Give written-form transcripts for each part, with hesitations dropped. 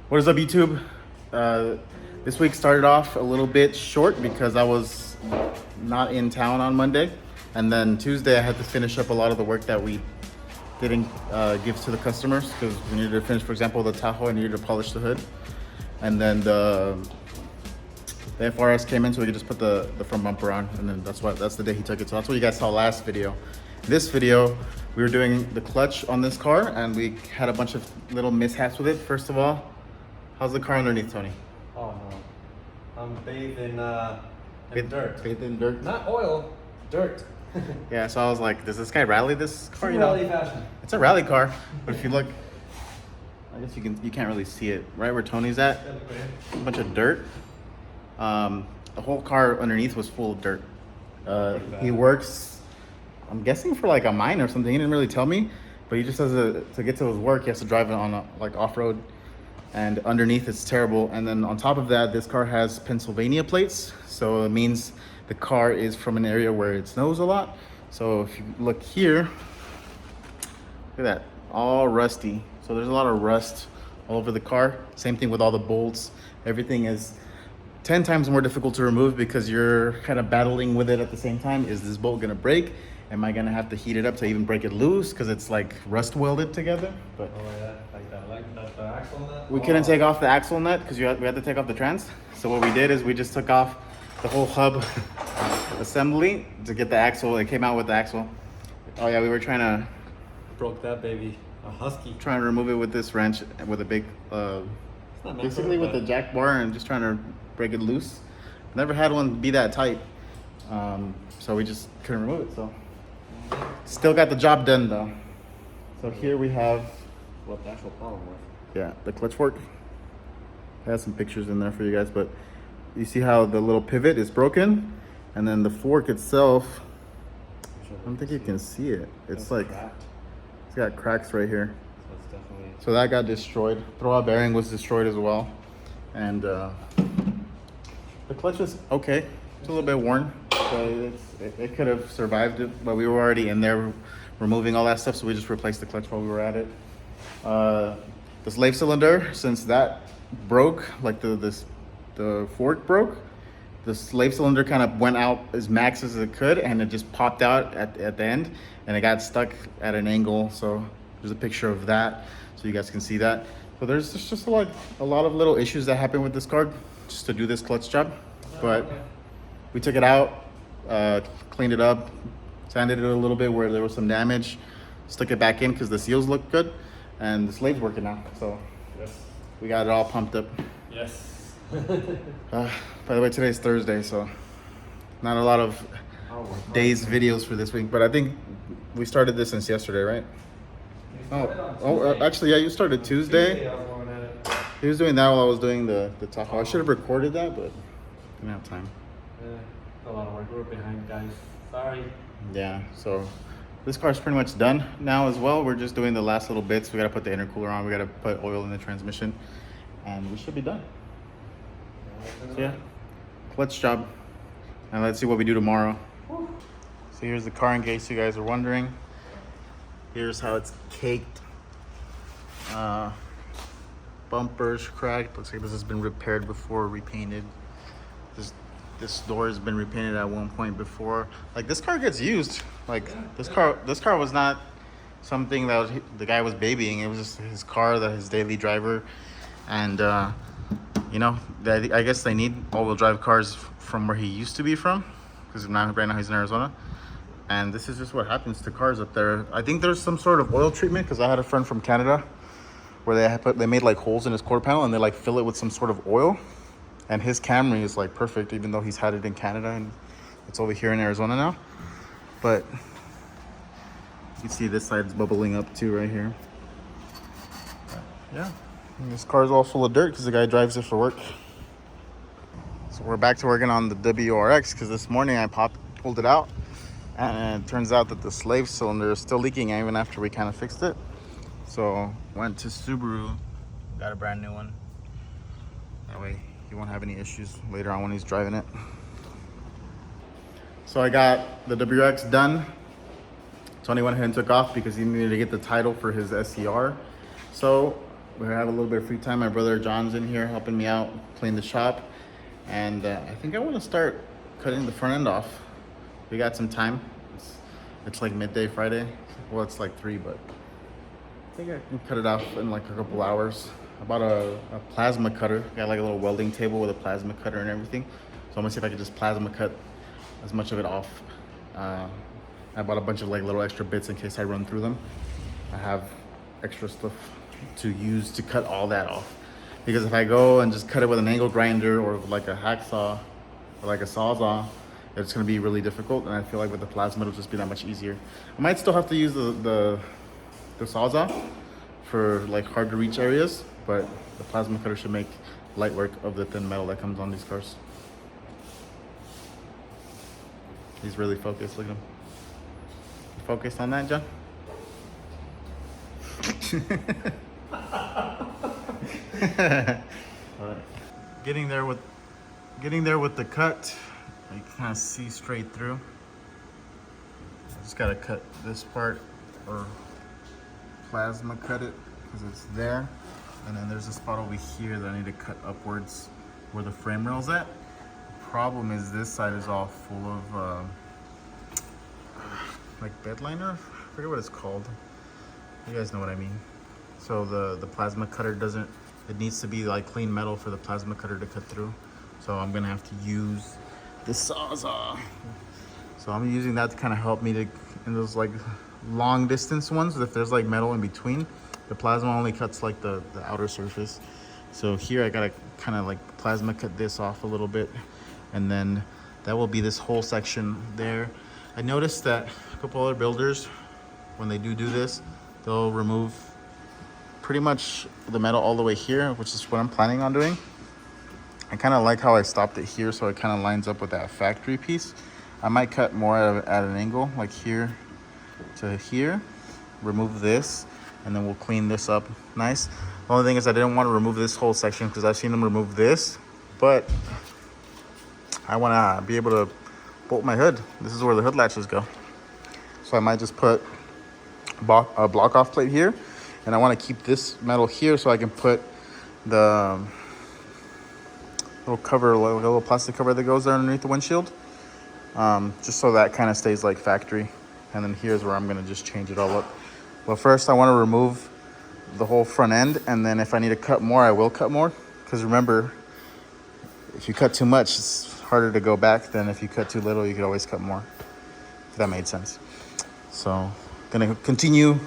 What is up, YouTube? This week started off a little bit short because I was not in town on Monday. And then Tuesday I had to finish up a lot of the work that we didn't give to the customers because we needed to finish, for example, the Tahoe. I needed to polish the hood. And then the FRS came in, so we could just put the front bumper on. And then that's the day he took it. So that's what you guys saw last video. This video, we were doing the clutch on this car and we had a bunch of little mishaps with it. First of all, how's the car underneath, Tony? Oh no, I'm bathed in dirt. Bathed in dirt? Not oil, dirt. Yeah, so I was like, does this guy rally this car? Rally fashion. It's a rally car, but if you look, I guess you can't really see it. Right where Tony's at, a bunch of dirt. The whole car underneath was full of dirt. He works, I'm guessing for like a mine or something. He didn't really tell me, but he just says to get to his work, he has to drive it on like off-road. And underneath it's terrible. And then on top of that, this car has Pennsylvania plates. So it means the car is from an area where it snows a lot. So if you look here, look at that, all rusty. So there's a lot of rust all over the car. Same thing with all the bolts. Everything is 10 times more difficult to remove because you're kind of battling with it at the same time. Is this bolt gonna break? Am I gonna have to heat it up to even break it loose? Because it's like rust welded together. But oh yeah, like the axle nut. we couldn't take off the axle nut because we had to take off the trans. So what we did is we just took off the whole hub assembly to get the axle. It came out with the axle. Oh yeah, we were trying to Broke that baby, a husky. trying to remove it with this wrench with a big, basically with the jack bar, and just trying to break it loose. Never had one be that tight, so we just couldn't remove it. So still got the job done though. So here we have What the actual problem was. yeah, the clutch fork. I have some pictures in there for you guys, but you see how the little pivot is broken, and then the fork itself, I don't think you can see it. It's like cracked. it's got cracks right here. So it's definitely. So that got destroyed. Throwout bearing was destroyed as well, and the clutch is okay. It's a little bit worn, but it could have survived it. But we were already in there removing all that stuff, so we just replaced the clutch while we were at it. The slave cylinder, since that broke, like the fork broke, the slave cylinder kind of went out as max as it could, and it just popped out at the end, and it got stuck at an angle. So there's a picture of that, so you guys can see that. So there's just a lot of little issues that happen with this car just to do this clutch job. But we took it out, cleaned it up, sanded it a little bit where there was some damage, stuck it back in because the seals look good, and the slave's working now. So Yes. we got it all pumped up. Yes. By the way, today's Thursday, so not a lot of days videos for this week, but I think we started this since yesterday, right? Actually, yeah, you started Tuesday. I was going at it. He was doing that while I was doing the Tahoe. I should have recorded that, but didn't have time. Yeah, a lot of work. We're behind, guys. Sorry. Yeah, so this car's pretty much done now as well. We're just doing the last little bits. We gotta put the intercooler on. We gotta put oil in the transmission, and we should be done. So yeah, clutch job. And let's see what we do tomorrow. So here's the car in case you guys are wondering. Here's how it's caked. Bumpers cracked. Looks like this has been repaired before, repainted. This door has been repainted at one point before. Like, this car gets used. Like, this car was not something that the guy was babying. It was just his car, his daily driver. And you know, I guess they need all-wheel drive cars from where he used to be from, because right now he's in Arizona. And this is just what happens to cars up there. I think there's some sort of oil treatment, because I had a friend from Canada where they made like holes in his quarter panel and they like fill it with some sort of oil. And his Camry is like perfect, even though he's had it in Canada and it's over here in Arizona now. But you can see this side's bubbling up too right here. Yeah, and this car's all full of dirt because the guy drives it for work. So we're back to working on the WRX because this morning I pulled it out, and it turns out that the slave cylinder is still leaking even after we kind of fixed it. So went to Subaru, got a brand new one. That way he won't have any issues later on when he's driving it. So I got the WRX done. Tony went ahead and took off because he needed to get the title for his SCR. So we have a little bit of free time. My brother John's in here helping me out, clean the shop. And I think I want to start cutting the front end off. We got some time. It's like midday Friday. Well, it's like 3, but I think I can cut it off in like a couple hours. I bought a plasma cutter. Got like a little welding table with a plasma cutter and everything. So I'm gonna see if I can just plasma cut as much of it off. I bought a bunch of like little extra bits in case I run through them. I have extra stuff to use to cut all that off. Because if I go and just cut it with an angle grinder or like a hacksaw or like a sawzall, it's gonna be really difficult. And I feel like with the plasma, it'll just be that much easier. I might still have to use the sawzall for like hard to reach areas, but the plasma cutter should make light work of the thin metal that comes on these cars. He's really focused, look at him. You focused on that, John? Getting there with the cut, you can kind of see straight through. I just gotta cut this part or plasma cut it because it's there. And then there's a spot over here that I need to cut upwards where the frame rail's at. The problem is this side is all full of like bed liner. I forget what it's called. You guys know what I mean. So the plasma cutter doesn't, it needs to be like clean metal for the plasma cutter to cut through. So I'm gonna have to use the sawzall. So I'm using that to kind of help me to, in those like long distance ones, if there's like metal in between, the plasma only cuts like the outer surface. So here I gotta kind of like plasma cut this off a little bit, and then that will be this whole section there. I noticed that a couple other builders, when they do this, they'll remove pretty much the metal all the way here, which is what I'm planning on doing. I kind of like how I stopped it here, so it kind of lines up with that factory piece. I might cut more at an angle, like here to here, remove this, and then we'll clean this up nice. The only thing is I didn't want to remove this whole section because I've seen them remove this, but I want to be able to bolt my hood. This is where the hood latches go. So I might just put a block off plate here, and I want to keep this metal here so I can put the little cover, like a little plastic cover that goes there underneath the windshield, just so that kind of stays like factory. And then here's where I'm going to just change it all up. Well, first I want to remove the whole front end, and then if I need to cut more, I will cut more. Because remember, if you cut too much, it's harder to go back than if you cut too little. You could always cut more, if that made sense. So gonna continue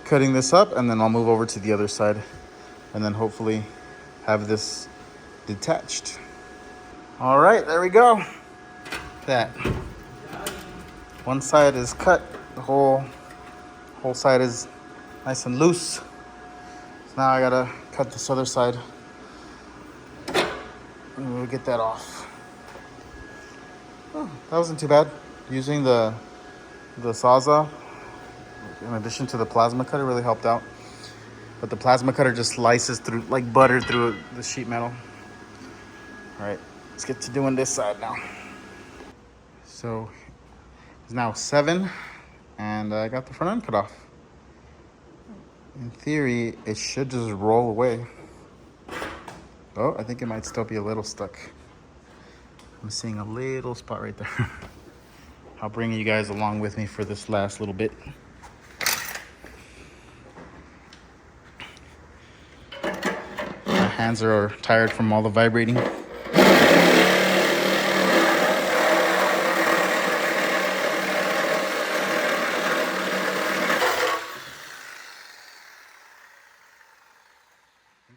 cutting this up, and then I'll move over to the other side, and then hopefully have this detached. All right, there we go. That one side is cut, the whole side is nice and loose. So now I gotta cut this other side, and we'll get that off. Oh, that wasn't too bad. Using the sawzall in addition to the plasma cutter really helped out. But the plasma cutter just slices through like butter through the sheet metal. All right, let's get to doing this side now. So it's now 7, and I got the front end cut off. In theory, it should just roll away. Oh, I think it might still be a little stuck. I'm seeing a little spot right there. I'll bring you guys along with me for this last little bit. My hands are tired from all the vibrating.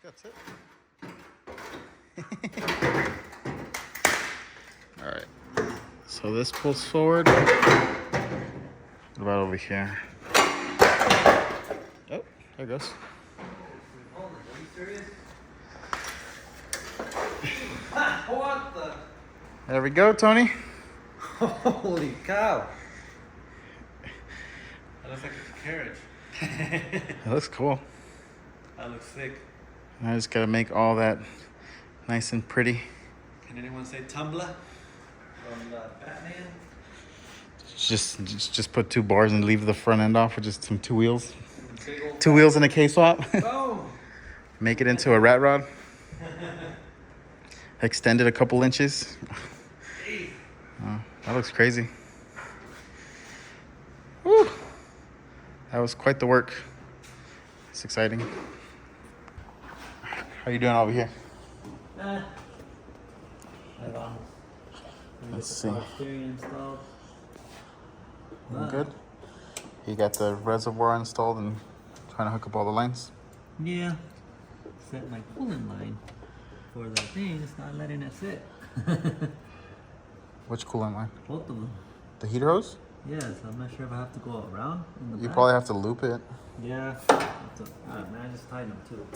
That's it. All right. So this pulls forward. What about over here? Oh, there it goes. What the? There we go, Tony. Holy cow. That looks like a carriage. That looks cool. That looks sick. I just gotta make all that nice and pretty. Can anyone say Tumblr from Batman? Just put 2 bars and leave the front end off with just some 2 wheels. 2 wheels and a K-swap. Oh! make it into a rat rod. Extend it a couple inches. That looks crazy. Woo. That was quite the work. It's exciting. How you doing over here? Let's see. Good. You got the reservoir installed and trying to hook up all the lines? Yeah. Set my coolant line for the thing. It's not letting it sit. Which coolant line? Both of them. The heater hose? Yes, I'm not sure if I have to go around in the You back. probably have to loop it. Yeah. Man, I just tied them too.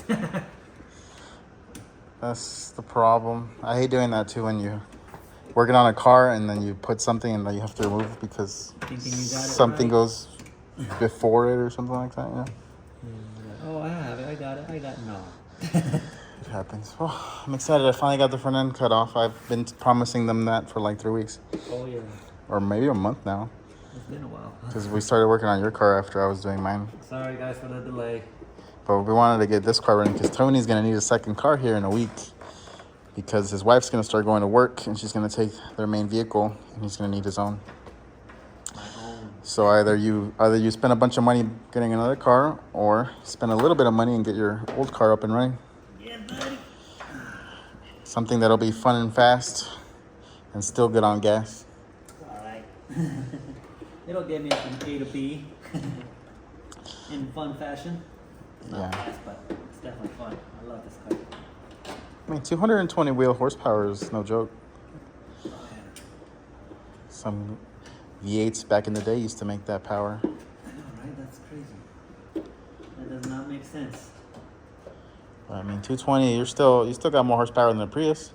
That's the problem. I hate doing that too when you're working on a car and then you put something and then you have to remove because Thinking you got it something right. goes before it or something like that, yeah. Oh, I have it. I got it. No. It happens. Oh, I'm excited. I finally got the front end cut off. I've been promising them that for like 3 weeks. Oh, yeah. Or maybe a month now. It's been a while. Because we started working on your car after I was doing mine. Sorry, guys, for the delay. But we wanted to get this car running because Tony's going to need a second car here in a week. Because his wife's going to start going to work and she's going to take their main vehicle and he's going to need his own. My own. So either you spend a bunch of money getting another car or spend a little bit of money and get your old car up and running. Yeah, buddy. Something that'll be fun and fast and still good on gas. Alright. It'll get me from A to B in fun fashion. Not Yeah. fast, but it's definitely fun. I love this car. I mean, 220 wheel horsepower is no joke. Some V8s back in the day used to make that power. I know, right? That's crazy. That does not make sense. I mean, 220, you still got more horsepower than the Prius.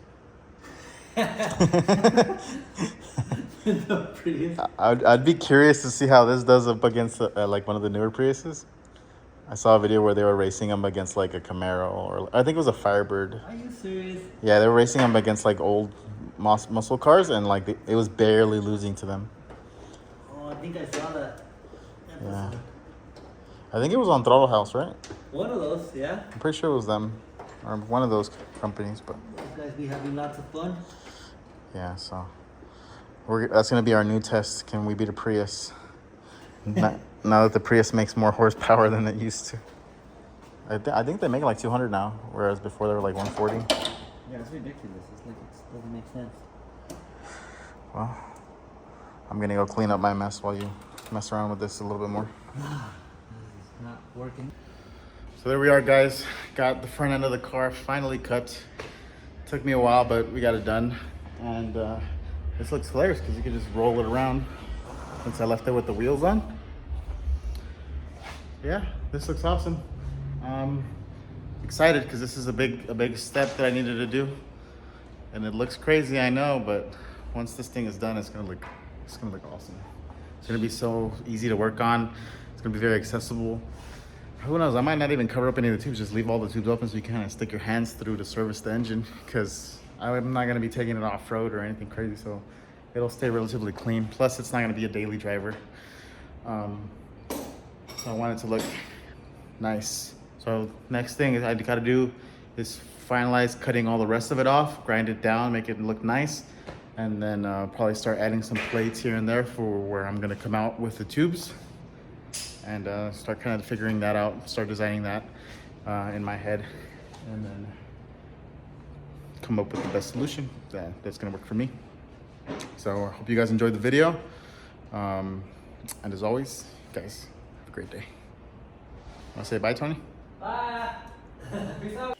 The Prius. I'd be curious to see how this does up against like one of the newer Priuses. I saw a video where they were racing them against like a Camaro or I think it was a Firebird. Are you serious? Yeah, they were racing them against like old muscle cars and like it was barely losing to them. Oh, I think I saw that. Yeah. I think it was on Throttle House, right? One of those, yeah. I'm pretty sure it was them or one of those companies, but Those guys be having lots of fun. yeah, so that's gonna be our new test. Can we beat a Prius? Now that the Prius makes more horsepower than it used to. I think they make like 200 now, whereas before they were like 140. Yeah, it's ridiculous. It's like it doesn't make sense. Well, I'm gonna go clean up my mess while you mess around with this a little bit more. This is not working. So there we are, guys. Got the front end of the car finally cut. Took me a while, but we got it done. And this looks hilarious because you can just roll it around since I left it with the wheels on. Yeah, this looks awesome. Excited because this is a big step that I needed to do. And it looks crazy, I know, but once this thing is done, it's gonna look awesome. It's gonna be so easy to work on. It's gonna be very accessible. Who knows, I might not even cover up any of the tubes, just leave all the tubes open so you can kind of stick your hands through to service the engine because I'm not gonna be taking it off-road or anything crazy, so it'll stay relatively clean. Plus, it's not gonna be a daily driver. So I want it to look nice. So next thing I gotta do is finalize cutting all the rest of it off, grind it down, make it look nice, and then probably start adding some plates here and there for where I'm gonna come out with the tubes and start kind of figuring that out, start designing that in my head, and then come up with the best solution that's gonna work for me. So I hope you guys enjoyed the video. And as always, guys, have a great day. Want to say bye, Tony? Bye. Peace out.